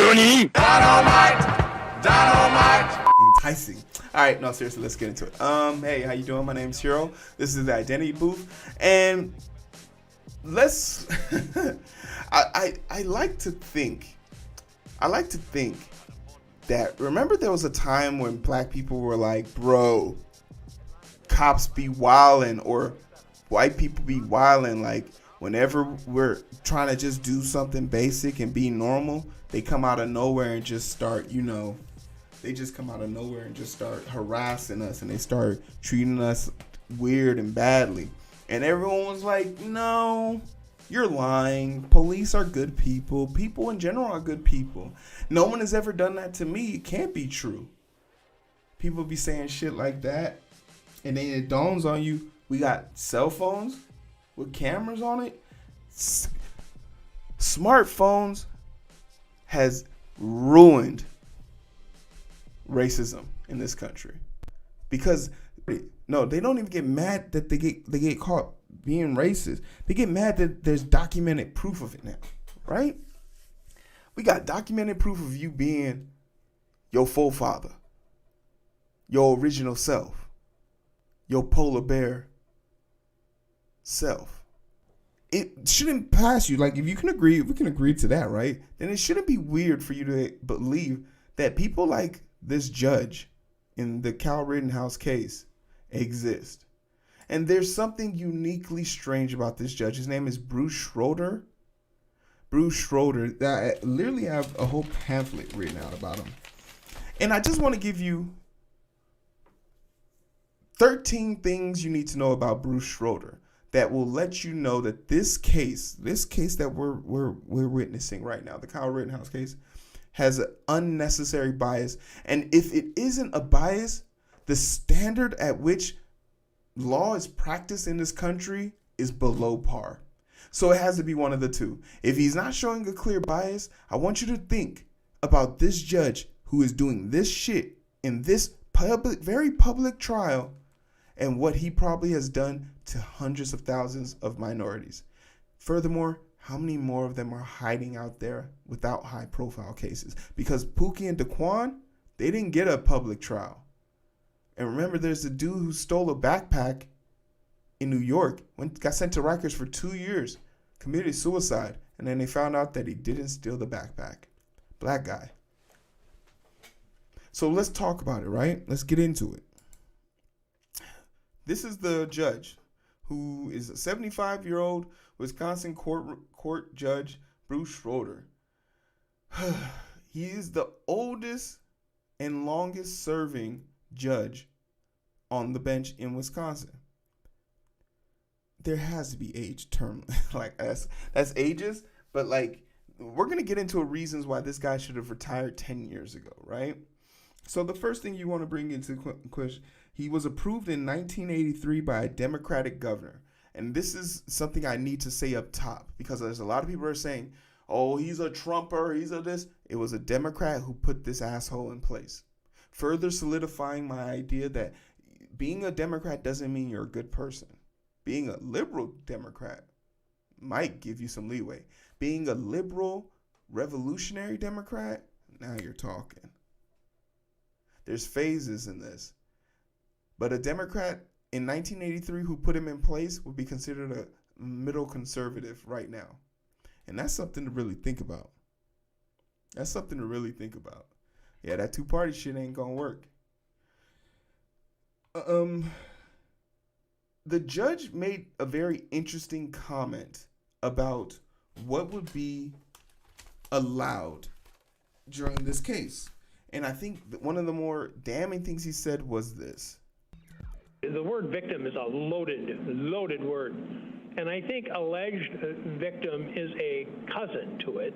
Enticing. All right, no, seriously, let's get into it. Hey, how you doing? My name's Heero. This is the Identity Booth, and let's. I like to think. That remember there was a time when black people were like, bro, cops be wildin', or white people be wildin'. Like whenever we're trying to just do something basic and be normal, they come out of nowhere and just start, they just come out of nowhere and just start harassing us, and they start treating us weird and badly. And everyone was like, no, you're lying. Police are good people. People in general are good people. No one has ever done that to me. It can't be true. People be saying shit like that, and then it dawns on you, we got cell phones with cameras on it. Smartphones has ruined racism in this country, because no, they don't even get mad that they get caught being racist. They get mad that there's documented proof of it now, right? We got documented proof of you being your forefather, your original self, your polar bear self. It shouldn't pass you. Like, if you can agree, we can agree to that, right? Then it shouldn't be weird for you to believe that people like this judge in the Kyle Rittenhouse case exist. And there's something uniquely strange about this judge. His name is Bruce Schroeder. Bruce Schroeder. I literally have a whole pamphlet written out about him. And I just want to give you 13 things you need to know about Bruce Schroeder that will let you know that this case that we're witnessing right now, the Kyle Rittenhouse case, has an unnecessary bias. And if it isn't a bias, the standard at which law is practiced in this country is below par. So it has to be one of the two. If he's not showing a clear bias, I want you to think about this judge who is doing this shit in this very public trial, and what he probably has done to hundreds of thousands of minorities. Furthermore, how many more of them are hiding out there without high-profile cases? Because Pookie and Daquan, they didn't get a public trial. And remember, there's a dude who stole a backpack in New York, got sent to Rikers for 2 years, committed suicide, and then they found out that he didn't steal the backpack. Black guy. So let's talk about it, right? Let's get into it. This is the judge, who is a 75-year-old Wisconsin court judge, Bruce Schroeder. He is the oldest and longest serving judge on the bench in Wisconsin. There has to be age term like that's ages, but like we're gonna get into reasons why this guy should have retired 10 years ago, right? So the first thing you want to bring into question, he was approved in 1983 by a Democratic governor. And this is something I need to say up top, because there's a lot of people who are saying, oh, he's a Trumper, he's a this. It was a Democrat who put this asshole in place. Further solidifying my idea that being a Democrat doesn't mean you're a good person. Being a liberal Democrat might give you some leeway. Being a liberal revolutionary Democrat, now you're talking. There's phases in this. But a Democrat in 1983 who put him in place would be considered a middle conservative right now. And that's something to really think about. Yeah, that two-party shit ain't gonna work. The judge made a very interesting comment about what would be allowed during this case. And I think that one of the more damning things he said was this. The word victim is a loaded word. And I think alleged victim is a cousin to it.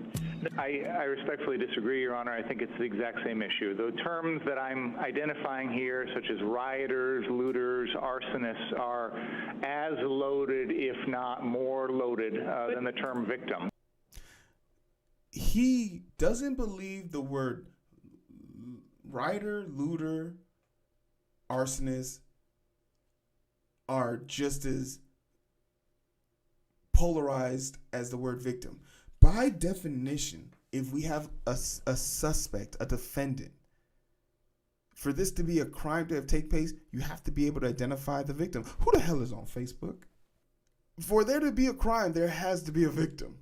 I respectfully disagree, Your Honor. I think it's the exact same issue. The terms that I'm identifying here, such as rioters, looters, arsonists, are as loaded, if not more loaded, than the term victim. He doesn't believe the word rioter, looter, arsonist are just as polarized as the word victim. By definition, if we have a suspect, a defendant, for this to be a crime to have take place, you have to be able to identify the victim. Who the hell is on Facebook? For there to be a crime, there has to be a victim.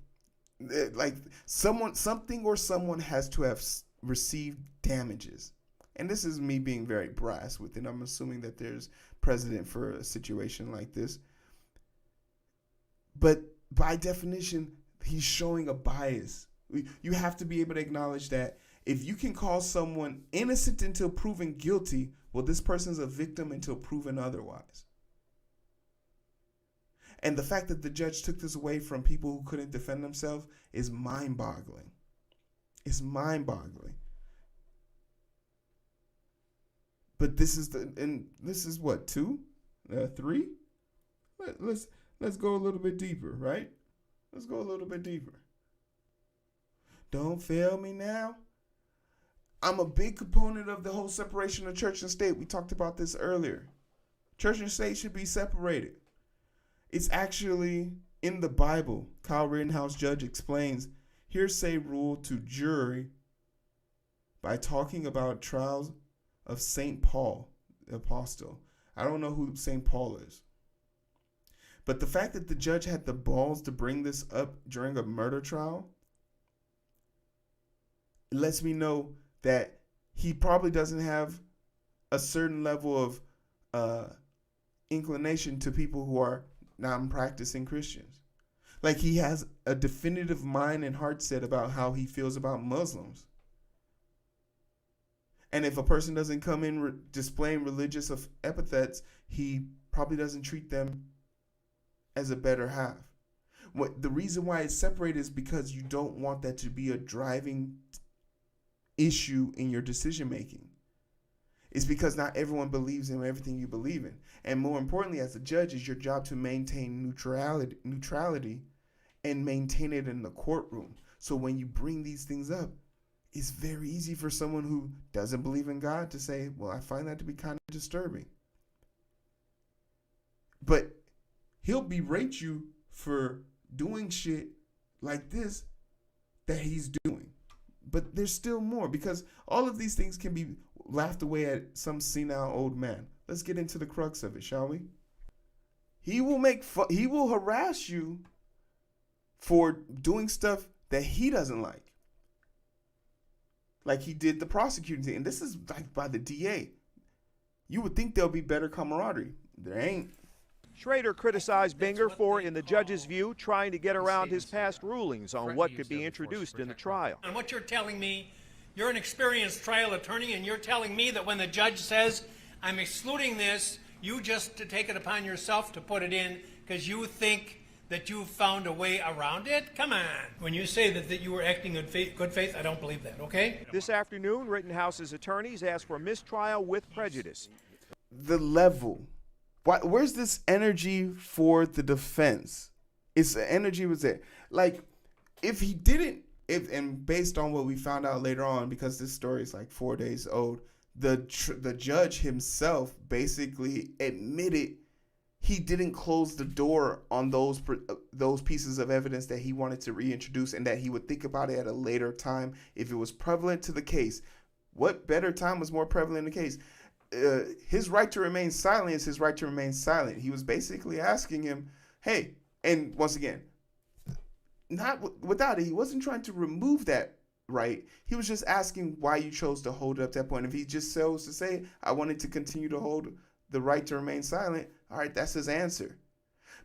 Like something or someone has to have received damages. And this is me being very brass with it. I'm assuming that there's precedent for a situation like this. But by definition, he's showing a bias. You have to be able to acknowledge that if you can call someone innocent until proven guilty, well, this person's a victim until proven otherwise. And the fact that the judge took this away from people who couldn't defend themselves is mind-boggling. It's mind-boggling. But this is what, 2? 3? Let's go a little bit deeper, right? Let's go a little bit deeper. Don't fail me now. I'm a big component of the whole separation of church and state. We talked about this earlier. Church and state should be separated. It's actually in the Bible. Kyle Rittenhouse judge explains hearsay rule to jury by talking about trials of St. Paul, the apostle. I don't know who St. Paul is. But the fact that the judge had the balls to bring this up during a murder trial lets me know that he probably doesn't have a certain level of inclination to people who are non-practicing Christians. Like he has a definitive mind and heart set about how he feels about Muslims. And if a person doesn't come in displaying religious epithets, he probably doesn't treat them as a better half. The reason why it's separated is because you don't want that to be a driving issue in your decision making. It's because not everyone believes in everything you believe in. And more importantly, as a judge, it's your job to maintain neutrality and maintain it in the courtroom. So when you bring these things up, it's very easy for someone who doesn't believe in God to say, well, I find that to be kind of disturbing. But he'll berate you for doing shit like this that he's doing. But there's still more, because all of these things can be laughed away at some senile old man. Let's get into the crux of it, shall we? He will harass you for doing stuff that he doesn't like he did the prosecuting team. And this is like by the DA. You would think there'll be better camaraderie. There ain't. Schroeder criticized Binger for, in the judge's view, trying to get around his past rulings on what could be introduced in the trial. And what you're telling me, you're an experienced trial attorney, and you're telling me that when the judge says, I'm excluding this, you just to take it upon yourself to put it in because you think that you've found a way around it? Come on. When you say that you were acting in good faith, I don't believe that, okay? This afternoon, Rittenhouse's attorneys asked for mistrial with prejudice. The level. Where's this energy for the defense? It's the energy was there. Like, if he didn't, and based on what we found out later on, because this story is like 4 days old, the judge himself basically admitted he didn't close the door on those pieces of evidence that he wanted to reintroduce, and that he would think about it at a later time if it was prevalent to the case. What better time was more prevalent in the case? His right to remain silent is his right to remain silent. He was basically asking him, hey, and once again, not without it, he wasn't trying to remove that right. He was just asking why you chose to hold it up to that point. If he just chose to say, I wanted to continue to hold the right to remain silent, all right, that's his answer.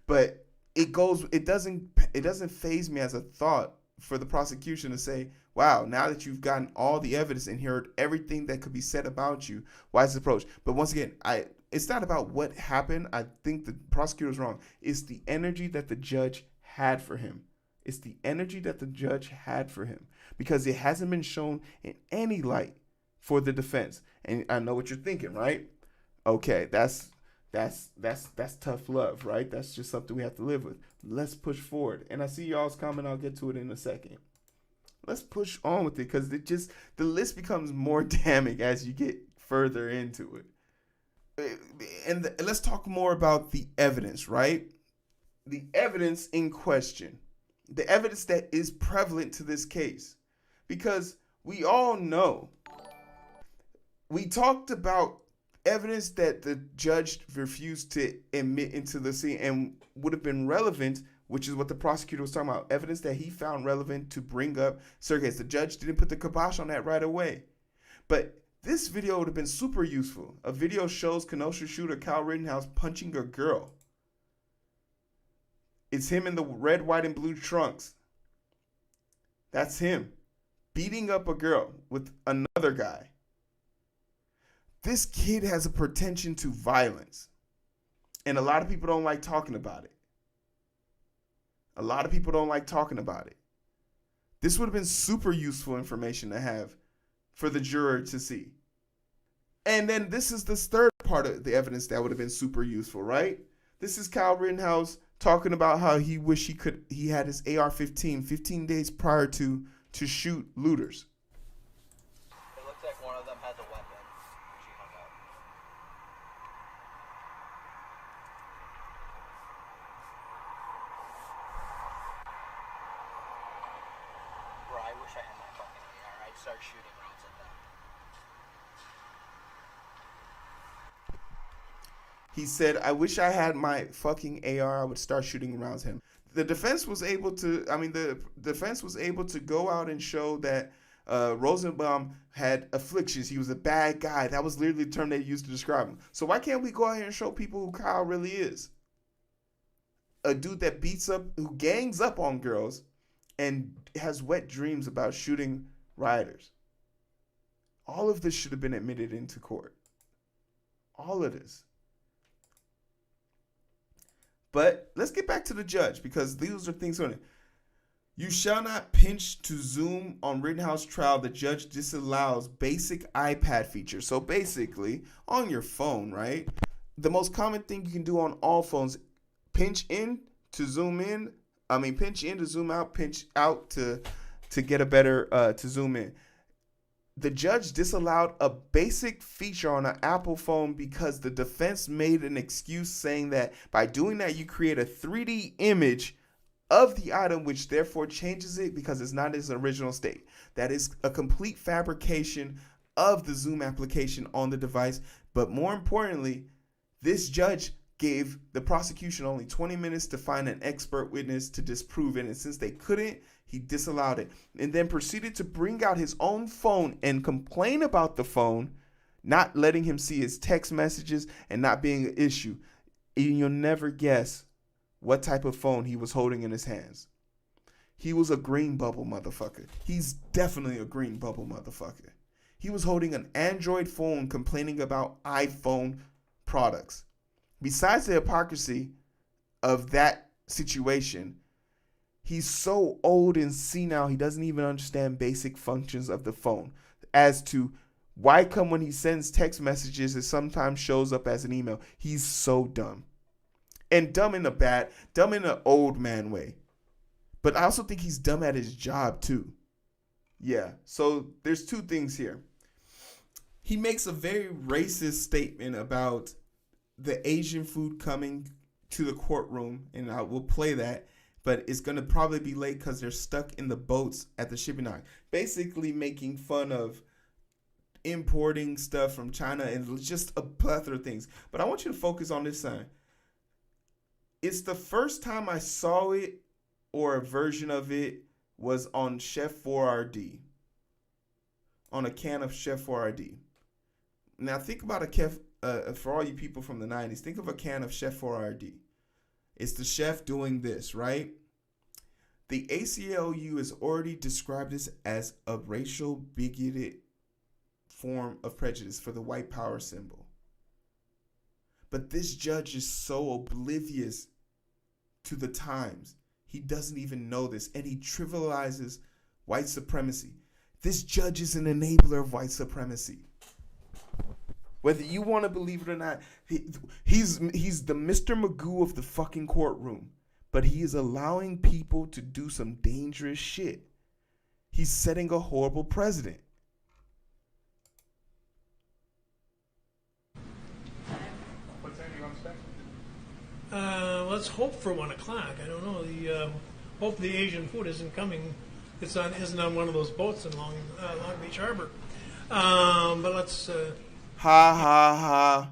But it doesn't faze me as a thought for the prosecution to say, wow, now that you've gotten all the evidence and heard everything that could be said about you, why is this approach? But once again, it's not about what happened. I think the prosecutor's wrong. It's the energy that the judge had for him. It's the energy that the judge had for him, because it hasn't been shown in any light for the defense. And I know what you're thinking, right? Okay, that's tough love, right? That's just something we have to live with. Let's push forward. And I see y'all's comment. I'll get to it in a second. Let's push on with it, because the list becomes more damning as you get further into it. And let's talk more about the evidence, right? The evidence in question. The evidence that is prevalent to this case. Because we all know. We talked about evidence that the judge refused to admit into the scene and would have been relevant, which is what the prosecutor was talking about. Evidence that he found relevant to bring up surrogates. The judge didn't put the kibosh on that right away. But this video would have been super useful. A video shows Kenosha shooter Kyle Rittenhouse punching a girl. It's him in the red, white, and blue trunks. That's him beating up a girl with another guy. This kid has a pretension to violence. And a lot of people don't like talking about it. A lot of people don't like talking about it. This would have been super useful information to have for the juror to see. And then this is the third part of the evidence that would have been super useful, right? This is Kyle Rittenhouse talking about how he wished he had his AR-15 15 days prior to shoot looters. It looks like one of them has a weapon. She hung up. Bro, I wish I had my fucking AR. I'd start shooting rounds at them. He said, I wish I had my fucking AR. I would start shooting rounds at him. The defense was able to, go out and show that Rosenbaum had afflictions. He was a bad guy. That was literally the term they used to describe him. So why can't we go out here and show people who Kyle really is? A dude that who gangs up on girls and has wet dreams about shooting rioters. All of this should have been admitted into court. All of this. But let's get back to the judge, because these are things on it. You shall not pinch to zoom on Rittenhouse trial. The judge disallows basic iPad features. So basically, on your phone, right? The most common thing you can do on all phones, pinch in to zoom in. Pinch in to zoom out, pinch out to get a better, to zoom in. The judge disallowed a basic feature on an Apple phone because the defense made an excuse saying that by doing that, you create a 3D image of the item, which therefore changes it because it's not its original state. That is a complete fabrication of the Zoom application on the device. But more importantly, this judge gave the prosecution only 20 minutes to find an expert witness to disprove it. And since they couldn't, he disallowed it and then proceeded to bring out his own phone and complain about the phone, not letting him see his text messages and not being an issue. And you'll never guess what type of phone he was holding in his hands. He was a green bubble motherfucker. He's definitely a green bubble motherfucker. He was holding an Android phone complaining about iPhone products. Besides the hypocrisy of that situation, he's so old and senile, he doesn't even understand basic functions of the phone. As to why come when he sends text messages, it sometimes shows up as an email. He's so dumb. And dumb in an old man way. But I also think he's dumb at his job too. Yeah, so there's two things here. He makes a very racist statement about the Asian food coming to the courtroom, and I will play that, but it's going to probably be late because they're stuck in the boats at the shipping dock. Basically making fun of importing stuff from China and just a plethora of things. But I want you to focus on this sign. It's the first time I saw it, or a version of it, was on Chef 4RD. On a can of Chef 4RD. Now think about for all you people from the 90s, think of a can of Chef 4RD. It's the chef doing this, right? The ACLU has already described this as a racial bigoted form of prejudice for the white power symbol. But this judge is so oblivious to the times. He doesn't even know this, and he trivializes white supremacy. This judge is an enabler of white supremacy. Whether you want to believe it or not, he's the Mr. Magoo of the fucking courtroom. But he is allowing people to do some dangerous shit. He's setting a horrible precedent. What time do you want to start? Let's hope for 1 o'clock. I don't know. Hope the Asian food isn't coming isn't on one of those boats in Long Beach Harbor. But let's. Ha ha ha.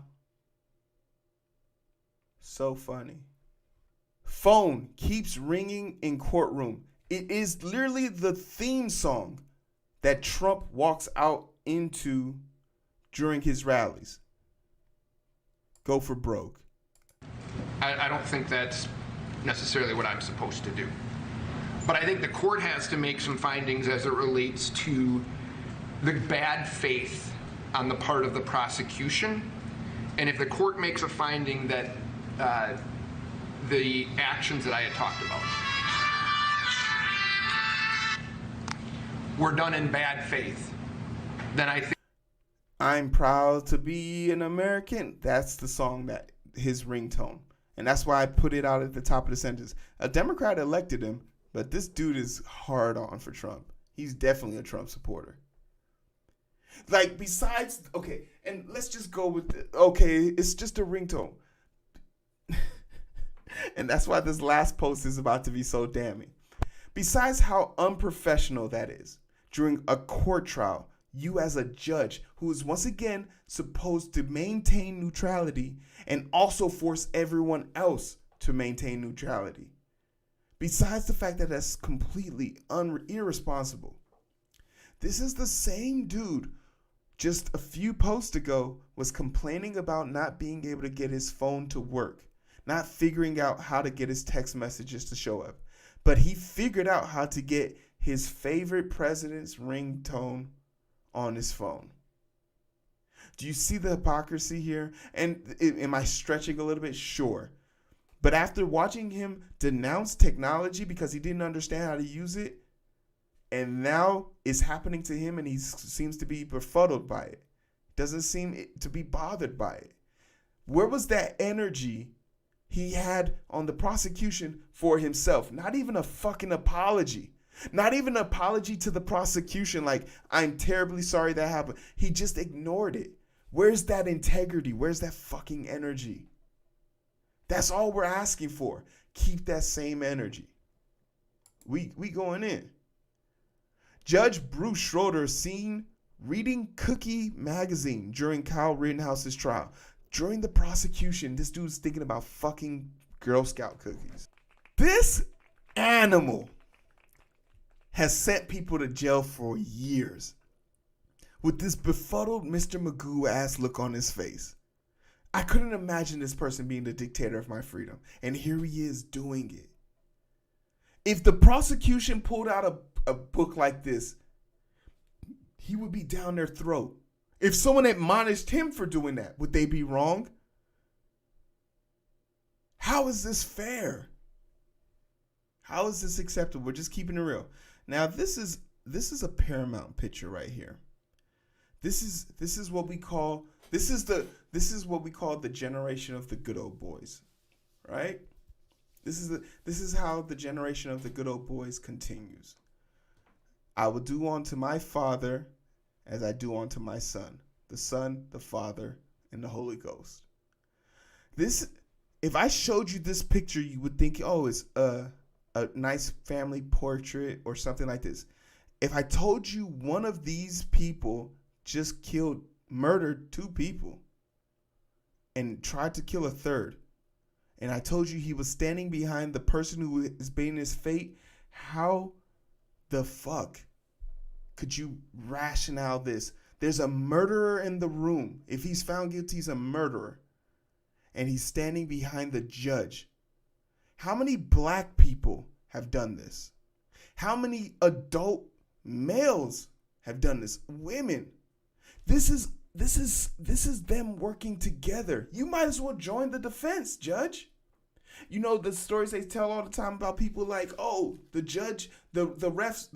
So funny. Phone keeps ringing in courtroom. It is literally the theme song that Trump walks out into during his rallies. Go for broke. I don't think that's necessarily what I'm supposed to do. But I think the court has to make some findings as it relates to the bad faith on the part of the prosecution. And if the court makes a finding that the actions that I had talked about were done in bad faith, then I think I'm proud to be an American. That's the song, that his ringtone. And that's why I put it out at the top of the sentence. A Democrat elected him, but this dude is hard on for Trump. He's definitely a Trump supporter. Like, besides, okay, and let's just go with okay, it's just a ringtone. And that's why this last post is about to be so damning. Besides how unprofessional that is, during a court trial, you as a judge who is once again supposed to maintain neutrality and also force everyone else to maintain neutrality. Besides the fact that that's completely irresponsible. This is the same dude just a few posts ago was complaining about not being able to get his phone to work, not figuring out how to get his text messages to show up. But he figured out how to get his favorite president's ringtone on his phone. Do you see the hypocrisy here? And am I stretching a little bit? Sure. But after watching him denounce technology because he didn't understand how to use it, and now it's happening to him and he seems to be befuddled by it, doesn't seem to be bothered by it. Where was that energy he had on the prosecution for himself? Not even a fucking apology. Not even an apology to the prosecution like, I'm terribly sorry that happened. He just ignored it. Where's that integrity? Where's that fucking energy? That's all we're asking for. Keep that same energy. We going in. Judge Bruce Schroeder seen reading Cookie magazine during Kyle Rittenhouse's trial. During the prosecution, this dude's thinking about fucking Girl Scout cookies. This animal has sent people to jail for years with this befuddled Mr. Magoo ass look on his face. I couldn't imagine this person being the dictator of my freedom, and here he is doing it. If the prosecution pulled out a book like this, he would be down their throat. If someone admonished him for doing that, would they be wrong? How is this fair? How is this acceptable? We're just keeping it real. Now this is a Paramount picture right here. This is what we call the generation of the good old boys, right? This is how the generation of the good old boys continues. I will do unto my father as I do unto my son, the Father, and the Holy Ghost. This, if I showed you this picture, you would think, oh, it's a nice family portrait or something like this. If I told you one of these people just murdered 2 people and tried to kill a third, and I told you he was standing behind the person who is being his fate, how the fuck could you rationale this? There's a murderer in the room. If he's found guilty, he's a murderer. And he's standing behind the judge. How many black people have done this? How many adult males have done this? Women. This is them working together. You might as well join the defense, judge. You know the stories they tell all the time about people like, oh, the judge, the ref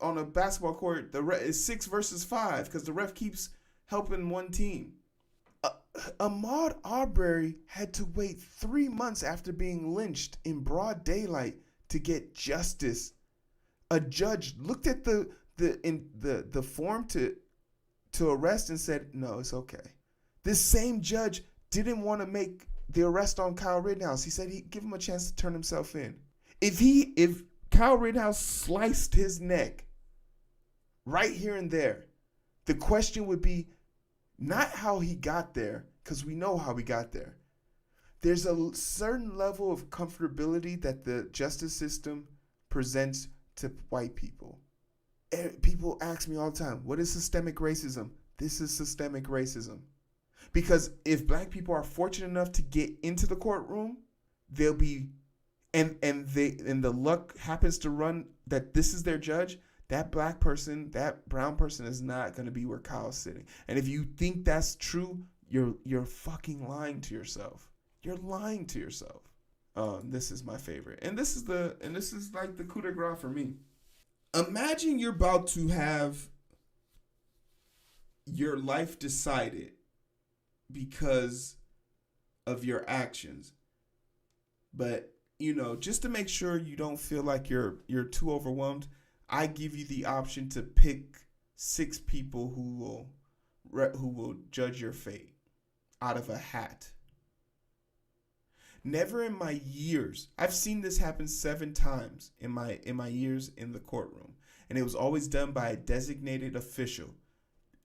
on a basketball court, the ref is 6 versus 5 because the ref keeps helping one team. Ahmaud Arbery had to wait 3 months after being lynched in broad daylight to get justice. A judge looked at the form to arrest and said, no, it's okay. This same judge didn't want to make the arrest on Kyle Rittenhouse. He said he'd give him a chance to turn himself in. If Kyle Rittenhouse sliced his neck right here and there. The question would be not how he got there, because we know how he got there. There's a certain level of comfortability that the justice system presents to white people. People ask me all the time, what is systemic racism? This is systemic racism. Because if black people are fortunate enough to get into the courtroom, they'll be, and the luck happens to run that this is their judge, that black person, that brown person is not going to be where Kyle's sitting. And if you think that's true, you're fucking lying to yourself. You're lying to yourself. This is my favorite. And this is like the coup de grace for me. Imagine you're about to have your life decided because of your actions. But, just to make sure you don't feel like you're too overwhelmed, I give you the option to pick 6 people who will judge your fate out of a hat. Never in my years, I've seen this happen 7 times in my years in the courtroom, and it was always done by a designated official.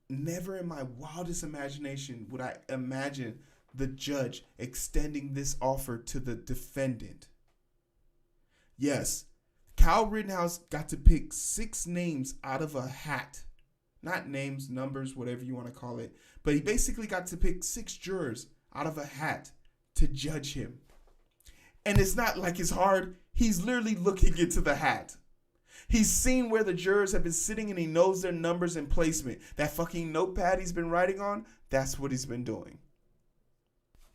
Never in my wildest imagination would I imagine the judge extending this offer to the defendant. Yes, Kyle Rittenhouse got to pick 6 names out of a hat. Not names, numbers, whatever you want to call it. But he basically got to pick 6 jurors out of a hat to judge him. And it's not like it's hard. He's literally looking into the hat. He's seen where the jurors have been sitting and he knows their numbers and placement. That fucking notepad he's been writing on, that's what he's been doing.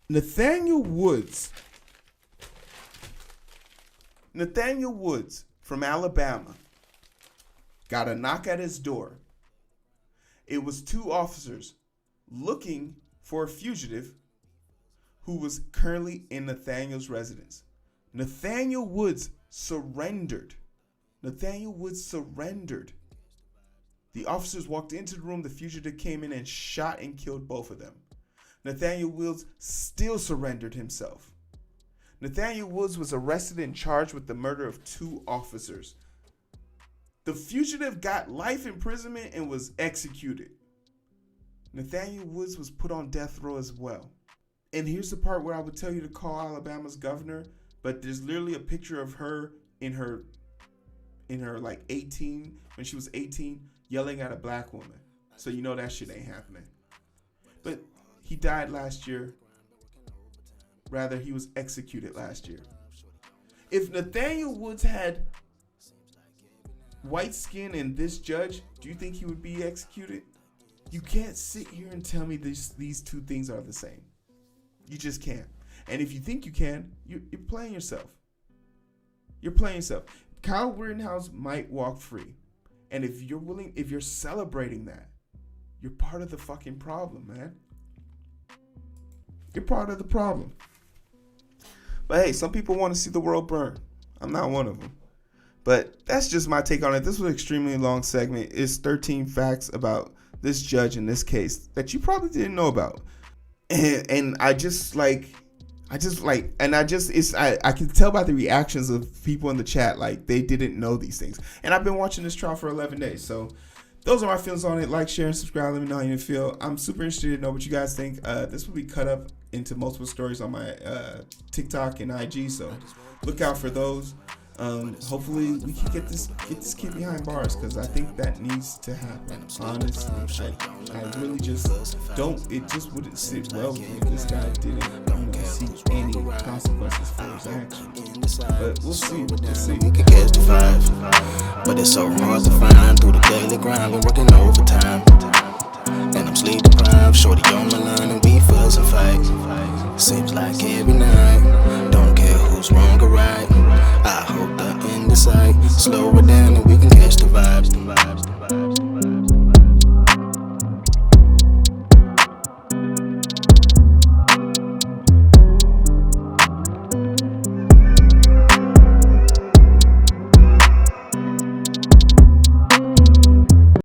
Nathaniel Woods from Alabama got a knock at his door. It was 2 officers looking for a fugitive who was currently in Nathaniel's residence. Nathaniel Woods surrendered. The officers walked into the room. The fugitive came in and shot and killed both of them. Nathaniel Woods still surrendered himself. Nathaniel Woods was arrested and charged with the murder of 2 officers. The fugitive got life imprisonment and was executed. Nathaniel Woods was put on death row as well. And here's the part where I would tell you to call Alabama's governor, but there's literally a picture of her in her like 18, when she was 18, yelling at a black woman. So you know that shit ain't happening. But he died last year. Rather, he was executed last year. If Nathaniel Woods had white skin and this judge, do you think he would be executed? You can't sit here and tell me these 2 things are the same. You just can't. And if you think you can, you're playing yourself. You're playing yourself. Kyle Rittenhouse might walk free. And if you're celebrating that, you're part of the fucking problem, man. You're part of the problem. But hey, some people want to see the world burn. I'm not one of them. But that's just my take on it. This was an extremely long segment. It's 13 facts about this judge in this case that you probably didn't know about. And I can tell by the reactions of people in the chat, like they didn't know these things. And I've been watching this trial for 11 days. So those are my feelings on it. Like, share, and subscribe. Let me know how you feel. I'm super interested to know what you guys think. This will be cut up into multiple stories on my TikTok and IG. So look out for those. Hopefully we can get this kid behind bars, because I think that needs to happen. Honestly, I really just don't. It just wouldn't sit well with me if this guy didn't see any consequences for his actions. But we'll see. We can catch the vibe, but it's so hard to find through the daily grind. Been working overtime, and I'm sleep deprived. Shorty on my line, and we fuss and fight. Seems like every night. Don't care who's wrong or right. I hope the end is sight. Slow it down.